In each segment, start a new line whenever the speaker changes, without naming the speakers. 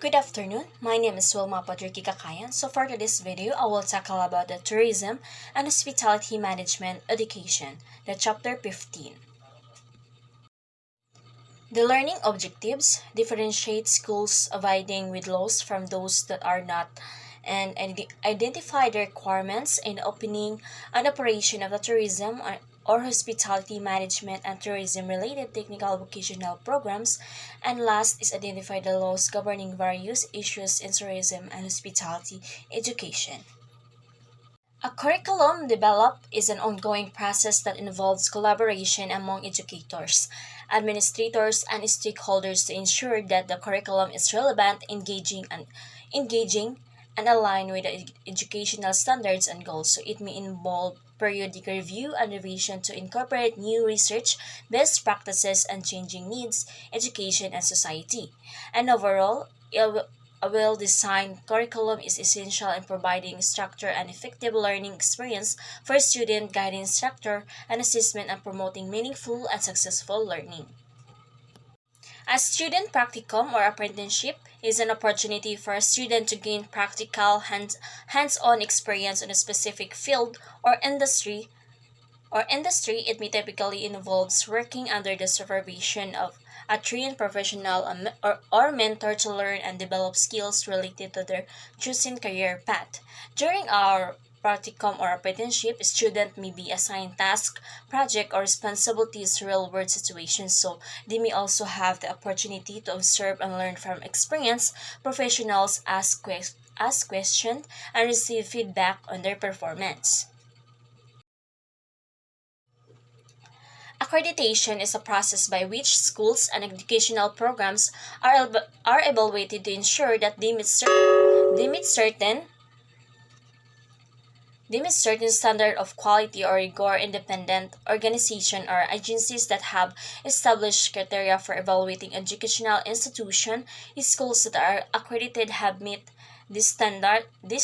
Good afternoon, my name is Wilma Cacayan. So for today's video, I will tackle about the tourism and hospitality management education, the chapter 15. The learning objectives differentiate schools abiding with laws from those that are not and identify the requirements in opening and operation of the tourism or hospitality management and tourism related technical vocational programs, and last is identify the laws governing various issues in tourism and hospitality education. A curriculum developed is an ongoing process that involves collaboration among educators, administrators, and stakeholders to ensure that the curriculum is relevant, engaging and aligned with the educational standards and goals. So it may involve periodic review and revision to incorporate new research, best practices, and changing needs, education, and society. And overall, a well designed curriculum is essential in providing structure and effective learning experience for student, guiding instructor, and assessment and promoting meaningful and successful learning. A student practicum or apprenticeship is an opportunity for a student to gain practical hands-on experience in a specific field or industry. It may typically involves working under the supervision of a trained professional or mentor to learn and develop skills related to their chosen career path. During our practicum or apprenticeship, student may be assigned task, project, or responsibilities to real-world situations, so they may also have the opportunity to observe and learn from experienced professionals, ask questions, and receive feedback on their performance. Accreditation is a process by which schools and educational programs are evaluated to ensure that they meet certain standard of quality or rigor. Independent organization or agencies that have established criteria for evaluating educational institution. Schools that are accredited have met these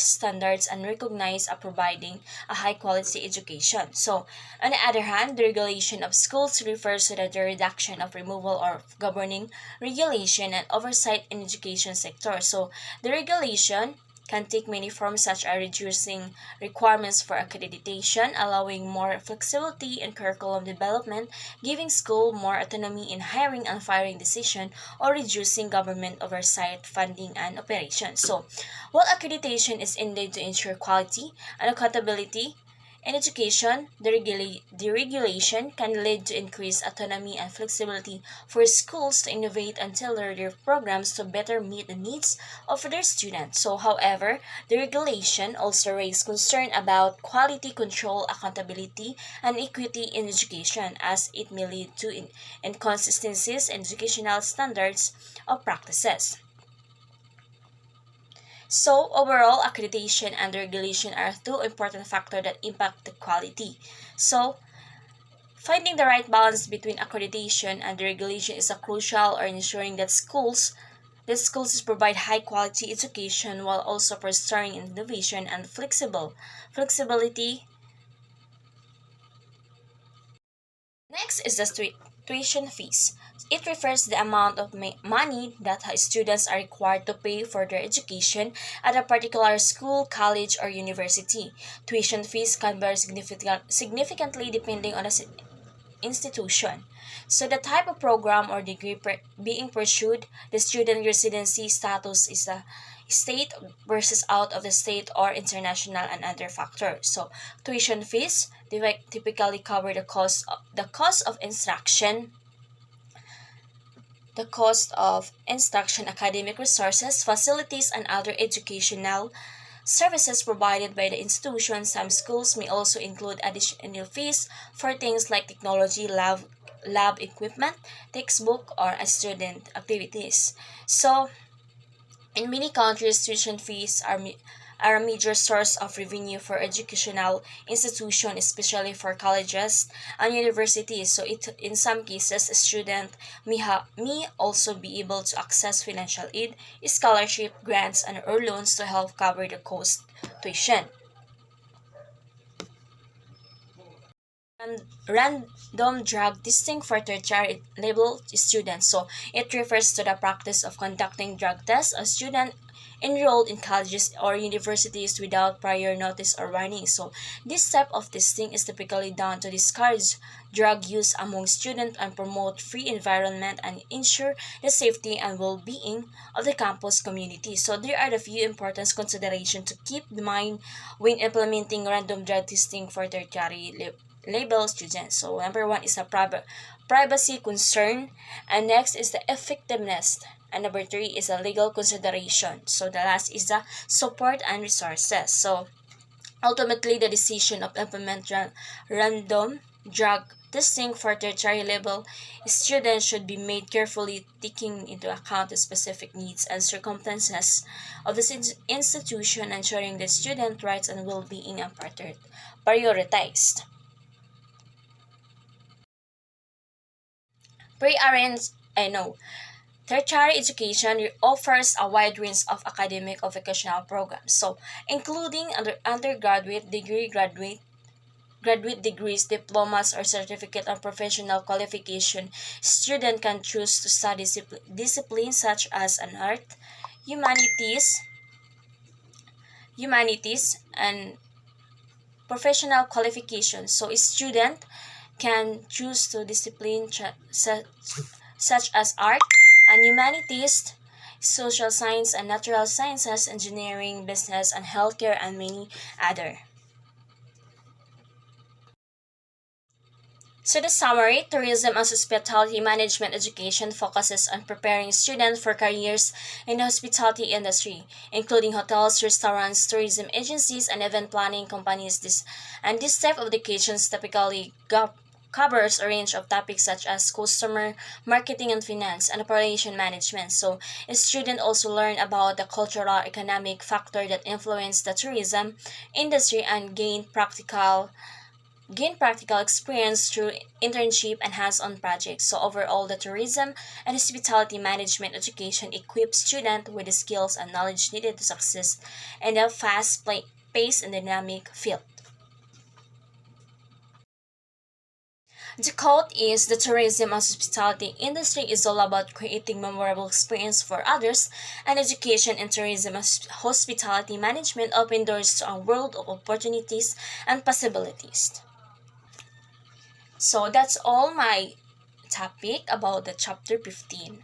standards and recognize a providing a high quality education. So on the other hand, the regulation of schools refers to the reduction of removal or governing regulation and oversight in education sector. So the regulation can take many forms such as reducing requirements for accreditation, allowing more flexibility in curriculum development, giving school more autonomy in hiring and firing decision, or reducing government oversight, funding, and operations. So, while accreditation is intended to ensure quality and accountability in education, the regulation can lead to increased autonomy and flexibility for schools to innovate and tailor their programs to better meet the needs of their students. So, however, the regulation also raised concern about quality control, accountability, and equity in education, as it may lead to inconsistencies in educational standards or practices. So, overall, accreditation and regulation are two important factors that impact the quality. So, finding the right balance between accreditation and the regulation is a crucial in ensuring that schools provide high quality education while also fostering innovation and flexibility. Next is the tuition fees. It refers to the amount of money that students are required to pay for their education at a particular school, college, or university. Tuition fees can vary significantly depending on the institution. So the type of program or degree being pursued, the student residency status is a state versus out of the state or international and other factors. So tuition fees typically cover the cost of instruction, academic resources, facilities, and other educational services provided by the institution. Some schools may also include additional fees for things like technology, lab equipment, textbook, or student activities. So, in many countries, tuition fees are a major source of revenue for educational institutions, especially for colleges and universities. So, in some cases, a student may also be able to access financial aid, scholarship, grants, and or loans to help cover the cost tuition. Random drug testing for tertiary level students. So it refers to the practice of conducting drug tests of students enrolled in colleges or universities without prior notice or warning. So this type of testing is typically done to discourage drug use among students and promote free environment and ensure the safety and well-being of the campus community. So there are the few important considerations to keep in mind when implementing random drug testing for tertiary label students. So number one is a privacy concern, and next is the effectiveness, and number three is a legal consideration. So the last is the support and resources. So ultimately, the decision of implementing random drug testing for tertiary level students should be made carefully, taking into account the specific needs and circumstances of the institution, ensuring that student rights and well-being are prioritized. Pre-arranged, I know. Tertiary education offers a wide range of academic or vocational programs, so including undergraduate degree, graduate degrees, diplomas, or certificate of professional qualification. Student can choose to study disciplines such as an art, humanities, and professional qualifications. So a student can choose to such as art and humanities, social science and natural sciences, engineering, business, and healthcare, and many other. So the summary, tourism and hospitality management education focuses on preparing students for careers in the hospitality industry, including hotels, restaurants, tourism agencies, and event planning companies. This type of education typically covers a range of topics such as customer, marketing and finance, and operation management. So a student also learn about the cultural economic factor that influence the tourism industry and gain practical experience through internship and hands-on projects. So overall, the tourism and hospitality management education equips students with the skills and knowledge needed to success in a fast-paced and dynamic field. The quote is, the tourism and hospitality industry is all about creating memorable experience for others, and education in tourism and hospitality management open doors to a world of opportunities and possibilities. So that's all my topic about the chapter 15.